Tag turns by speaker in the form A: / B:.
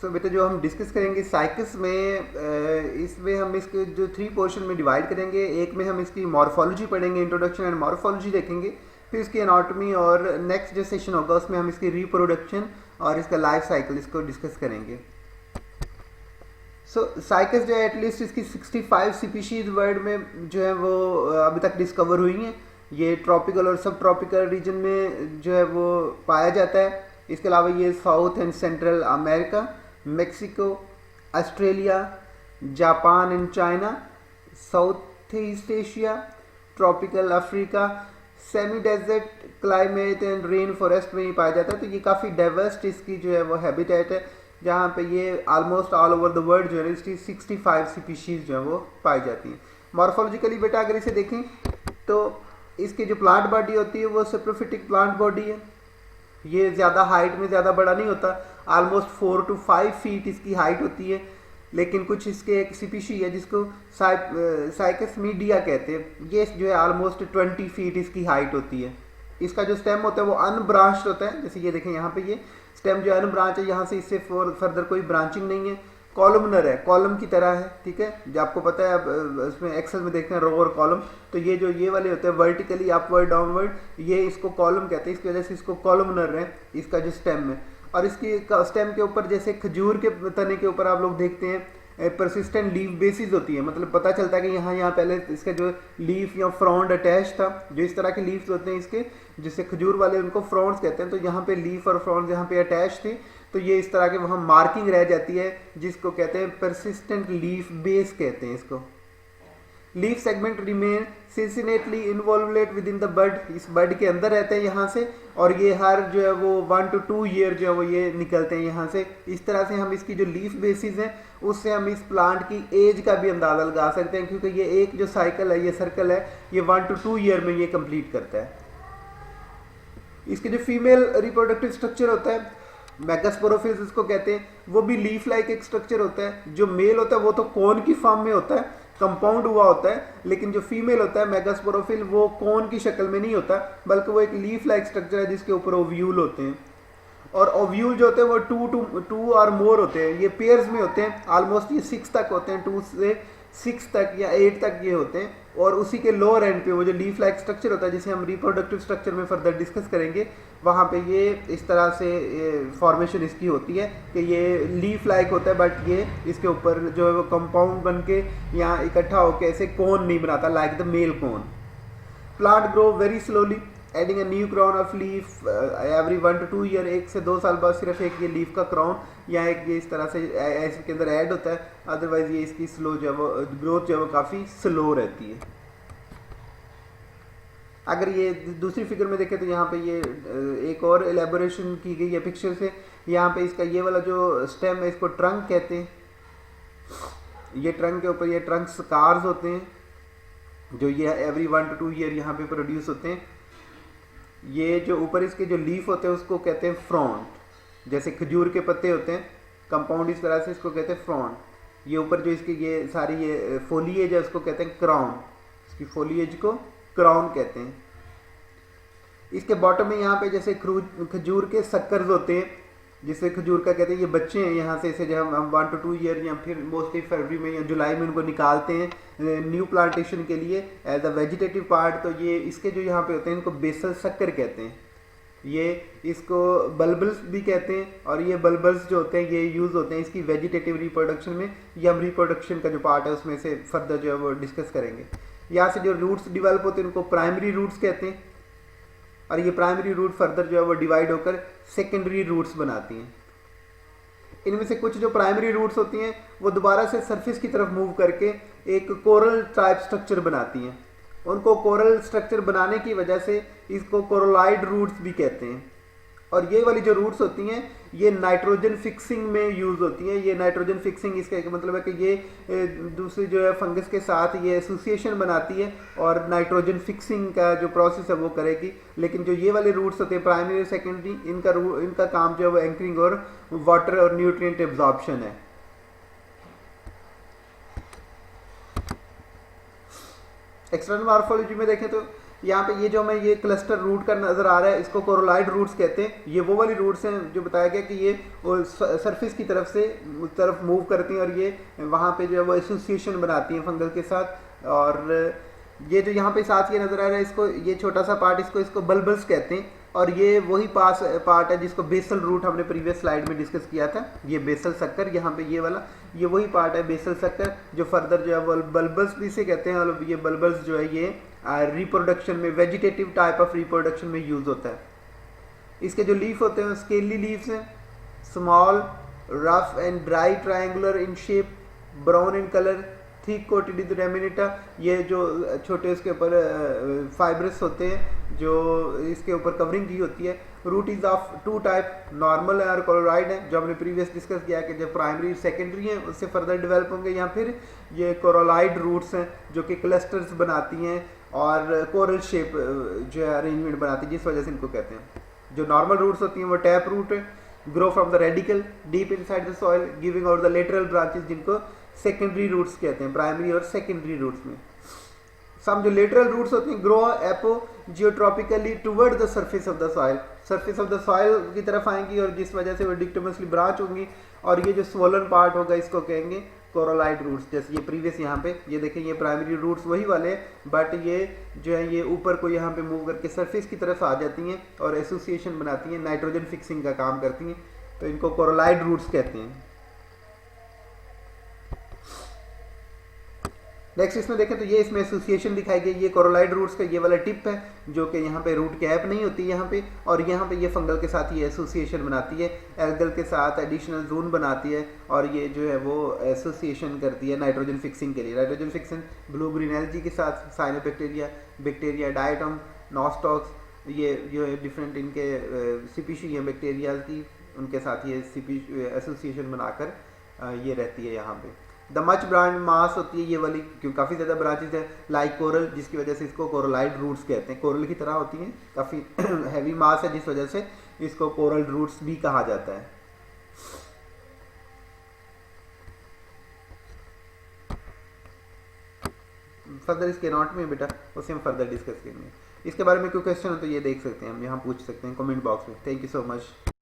A: सो बेटा जो हम डिस्कस करेंगे साइकस में, इसमें हम इसके जो 3 पोर्शन में डिवाइड करेंगे। एक में हम इसकी मॉर्फोलॉजी पढ़ेंगे, इंट्रोडक्शन एंड मॉर्फोलॉजी देखेंगे, फिर इसकी एनाटॉमी, और नेक्स्ट जो सेशन होगा उसमें हम इसकी रिप्रोडक्शन और इसका लाइफ साइकिल इसको डिस्कस करेंगे। सो साइकस जो है एटलीस्ट इसकी 65 स्पीशीज वर्ल्ड में जो है वो अभी तक डिस्कवर हुई हैं। ये ट्रॉपिकल और सब ट्रॉपिकल रीजन में जो है वो पाया जाता है। इसके अलावा ये South and Central America, Mexico, Australia, Japan and China, South East Asia, tropical Africa, semi desert climate and rainforest में ही पाया जाता है। तो ये काफ़ी डाइवर्स इसकी जो है वो हैबिटेट है, जहाँ पे ये almost all over the world जो है इसकी 65 स्पीशीज जो है वो पाई जाती हैं। मॉर्फोलॉजिकली बेटा अगर इसे देखें तो इसकी जो प्लांट बॉडी होती है वो सेप्रोफिटिक प्लांट बॉडी है। ये ज़्यादा हाइट में ज़्यादा बड़ा नहीं होता, ऑलमोस्ट 4 to 5 फीट इसकी हाइट होती है। लेकिन कुछ इसके एक स्पीशी है जिसको साइकस मीडिया कहते हैं, ये जो है ऑलमोस्ट 20 फीट इसकी हाइट होती है। इसका जो स्टेम होता है वो अनब्रांच्ड होता है, जैसे ये देखें यहाँ पे ये स्टेम जो अनब्रांच है, यहाँ से इससे फर्दर कोई ब्रांचिंग नहीं है, कॉलमनर है, कॉलम की तरह है। ठीक है, जो आपको पता है अब इसमें एक्सेल में देखते हैं रो और कॉलम, तो ये जो ये वाले होते हैं वर्टिकली अपवर्ड डाउनवर्ड, ये इसको कॉलम कहते हैं, इसकी वजह से इसको कॉलमनर है इसका जो स्टेम है। और इसकी स्टेम के ऊपर जैसे खजूर के तने के ऊपर आप लोग देखते हैं परसिस्टेंट लीफ बेसिस होती है, मतलब पता चलता है कि यहाँ पहले इसका जो लीफ या फ्रॉन्ड अटैच था, जो इस तरह के लीव्स होते हैं इसके, जिससे खजूर वाले उनको फ्रॉन्ड्स कहते हैं। तो यहाँ पे लीफ और फ्रॉन्ड्स यहाँ पे अटैच थी, तो ये इस तरह के वहाँ मार्किंग रह जाती है, जिसको कहते हैं परसिस्टेंट लीफ बेस कहते हैं इसको। लीफ सेगमेंट रिमेन सिंसिनेटली इन्वॉल्वलेट विद इन द बड, इस बड के अंदर रहते हैं यहाँ से, और ये हर जो है वो 1 to 2 ईयर जो है वो ये निकलते हैं यहाँ से। इस तरह से हम इसकी जो लीफ बेसिस हैं उससे हम इस प्लांट की एज का भी अंदाजा लगा सकते हैं, क्योंकि ये एक जो साइकिल है, ये सर्कल है, ये 1 to 2 ईयर में ये कंप्लीट करता है। इसके जो फीमेल रिप्रोडक्टिव स्ट्रक्चर होता है मेगास्पोरोफिल्स इसको कहते हैं, वो भी लीफ लाइक एक स्ट्रक्चर होता है। जो मेल होता है वो तो कोन की फॉर्म में होता है, कंपाउंड हुआ होता है, लेकिन जो फीमेल होता है मेगास्पोरोफिल वो कोन की शक्ल में नहीं होता, बल्कि वो एक लीफ लाइक स्ट्रक्चर है जिसके ऊपर ओव्यूल होते हैं। और ओव्यूल जो होते हैं वो 2 और मोर होते हैं, ये पेयर्स में होते हैं, ऑलमोस्ट ये 6 तक होते हैं, 2 से 6 तक या 8 तक ये होते हैं। और उसी के लोअर एंड पे वो जो लीफ लाइक स्ट्रक्चर होता है, जिसे हम रिप्रोडक्टिव स्ट्रक्चर में फर्दर डिस्कस करेंगे, वहाँ पे ये इस तरह से फॉर्मेशन इसकी होती है कि ये लीफ लाइक होता है, बट ये इसके ऊपर जो है वो कंपाउंड बन के यहाँ इकट्ठा होकर ऐसे कोन नहीं बनाता, like the male cone. Plant grow very slowly adding a new crown of leaf every 1 to 2 year, 1 से 2 साल बाद सिर्फ एक ये लीफ का क्राउन या एक ये इस तरह से इसके अंदर ऐड होता है, अदरवाइज ये इसकी स्लो जो है वो ग्रोथ जो है वो काफ़ी स्लो रहती है। अगर ये दूसरी फिगर में देखें तो यहाँ पे ये एक और एलेबोरेशन की गई है पिक्चर से। यहाँ पे इसका ये वाला जो स्टेम है इसको ट्रंक कहते हैं, ये ट्रंक के ऊपर ये ट्रंक स्कार्स होते हैं, जो ये एवरी 1 to 2 ईयर यहाँ पे प्रोड्यूस होते हैं। ये जो ऊपर इसके जो लीफ होते हैं उसको कहते हैं फ्रॉन्ड, जैसे खजूर के पत्ते होते हैं कंपाउंड, इस तरह से इसको कहते हैं फ्रॉन्ड। ये ऊपर जो इसकी ये सारी ये फोलिएज है उसको कहते हैं क्राउन, इसकी फोलिएज को क्राउन कहते हैं। इसके बॉटम में यहाँ पे जैसे खजूर के सक्कर्स होते हैं, जिसे खजूर का कहते हैं, ये बच्चे हैं, यहाँ से इसे जब हम 1 to 2 ईयर या फिर मोस्टली फरवरी में या जुलाई में उनको निकालते हैं न्यू प्लांटेशन के लिए एज अ वेजिटेटिव पार्ट। तो ये इसके जो यहाँ पे होते हैं इनको बेसल शक्कर कहते हैं, ये इसको बल्बल्स भी कहते हैं। और ये बल्बल्स जो होते हैं ये यूज़ होते हैं इसकी वेजिटेटिव रिप्रोडक्शन में, या हम रिप्रोडक्शन का जो पार्ट है उसमें से फर्दर जो है वो डिस्कस करेंगे। यहाँ से जो रूट्स डिवेल्प होते हैं उनको प्राइमरी रूट्स कहते हैं, और ये प्राइमरी रूट फर्दर जो है वो डिवाइड होकर सेकेंडरी रूट्स बनाती हैं। इनमें से कुछ जो प्राइमरी रूट्स होती हैं वो दोबारा से सरफेस की तरफ मूव करके एक कोरल टाइप स्ट्रक्चर बनाती हैं। उनको कोरल स्ट्रक्चर बनाने की वजह से इसको कोरोलाइड रूट्स भी कहते हैं। और ये वाली जो रूट्स होती हैं ये नाइट्रोजन फिक्सिंग में यूज़ होती हैं। ये नाइट्रोजन फिक्सिंग इसका एक मतलब है कि ये दूसरी जो है फंगस के साथ ये एसोसिएशन बनाती है और नाइट्रोजन फिक्सिंग का जो प्रोसेस है वो करेगी। लेकिन जो ये वाले रूट्स होते हैं प्राइमरी और सेकेंडरी, इनका काम जो है वो एंकरिंग और वाटर और न्यूट्रिएंट एब्जॉर्प्शन है। एक्सटर्नल मॉर्फोलॉजी में देखें तो यहाँ पे ये जो हमें ये क्लस्टर रूट का नज़र आ रहा है इसको कोरोलाइड रूट्स कहते हैं। ये वो वाली रूट्स हैं जो बताया गया कि ये सरफेस की तरफ से उस तरफ मूव करती हैं और ये वहाँ पे जो है वो एसोसिएशन बनाती हैं फंगल के साथ। और ये जो यहाँ पे साथ ये नज़र आ रहा है इसको, ये छोटा सा पार्ट इसको बल्बल्स कहते हैं। और ये वही पार्ट है जिसको बेसल रूट हमने प्रीवियस स्लाइड में डिस्कस किया था। ये बेसल सक्कर यहाँ पे ये वाला, ये वही पार्ट है बेसल सक्कर जो फर्दर जो है बल्बल्स भी से कहते हैं। और ये बल्बल्स जो है ये रिप्रोडक्शन में, वेजिटेटिव टाइप ऑफ रिप्रोडक्शन में यूज़ होता है। इसके जो लीफ होते हैं स्केली लीव्स हैं, small rough and dry triangular in shape, brown in colour, thick coated with ramenta. ये जो छोटे उसके ऊपर फाइब्रस होते हैं जो इसके ऊपर कवरिंग की होती है। Root is of two type, normal है और कोलोराइड है, जो हमने प्रीवियस डिस्कस किया कि जो प्राइमरी सेकेंडरी है उससे फर्दर डेवलप होंगे। या फिर ये कोरोलाइड रूट्स हैं जो कि क्लस्टर्स बनाती हैं और कोरल शेप जो है अरेंजमेंट बनाती है, जिस वजह से इनको कहते हैं। जो नॉर्मल रूट्स होती हैं वो टैप रूट है, grow from the radical deep inside the soil giving out the lateral branches, जिनको सेकेंडरी रूट्स कहते हैं, प्राइमरी और सेकेंडरी रूट्स में। सम जो लेटरल रूट्स होती हैं grow apogeotropically toward the surface of the soil, surface of the soil की तरफ आएंगी और जिस वजह से वो डिक्टमसली ब्रांच होंगी। और ये जो स्वोलन पार्ट होगा इसको कहेंगे कोरोलाइड रूट्स। जैसे ये प्रीवियस यहाँ पे ये देखें, ये प्राइमरी रूट्स वही वाले हैं बट ये जो है ये ऊपर को यहाँ पे मूव करके सरफेस की तरफ आ जाती हैं और एसोसिएशन बनाती हैं, नाइट्रोजन फिक्सिंग का काम करती हैं, तो इनको कोरोलाइड रूट्स कहते हैं। नेक्स्ट इसमें देखें तो ये इसमें एसोसिएशन दिखाई गई, ये कोरोलाइड रूट्स का ये वाला टिप है जो कि यहाँ पे रूट कैप नहीं होती यहाँ पे, और यहाँ पे ये फंगल के साथ ये एसोसिएशन बनाती है, एल्गल के साथ एडिशनल जोन बनाती है और ये जो है वो एसोसिएशन करती है नाइट्रोजन फिक्सिंग के लिए। Nitrogen fixing blue green algae के साथ, साइनोबैक्टीरिया, बैक्टीरिया डायटम, नॉस्टॉक्स, ये जो है डिफरेंट इनके स्पीशीज हैं बैक्टीरिया की, उनके साथ ये एसोसिएशन बनाकर ये रहती है यहाँ पे। द मच ब्रांच मास होती है ये वाली, क्यों काफ़ी ज़्यादा ब्रांचेस है, लाइक कोरल, जिसकी वजह से इसको कोरलाइड रूट्स कहते हैं। कोरल की तरह होती हैं, काफ़ी हैवी मास है जिस वजह से इसको कोरल रूट्स भी कहा जाता है। फर्दर इसके एनाटॉमी में बेटा उसे हम फर्दर डिस्कस करेंगे। इसके बारे में कोई क्वेश्चन हो तो ये देख सकते हैं, हम यहाँ पूछ सकते हैं कमेंट बॉक्स में। Thank you so much.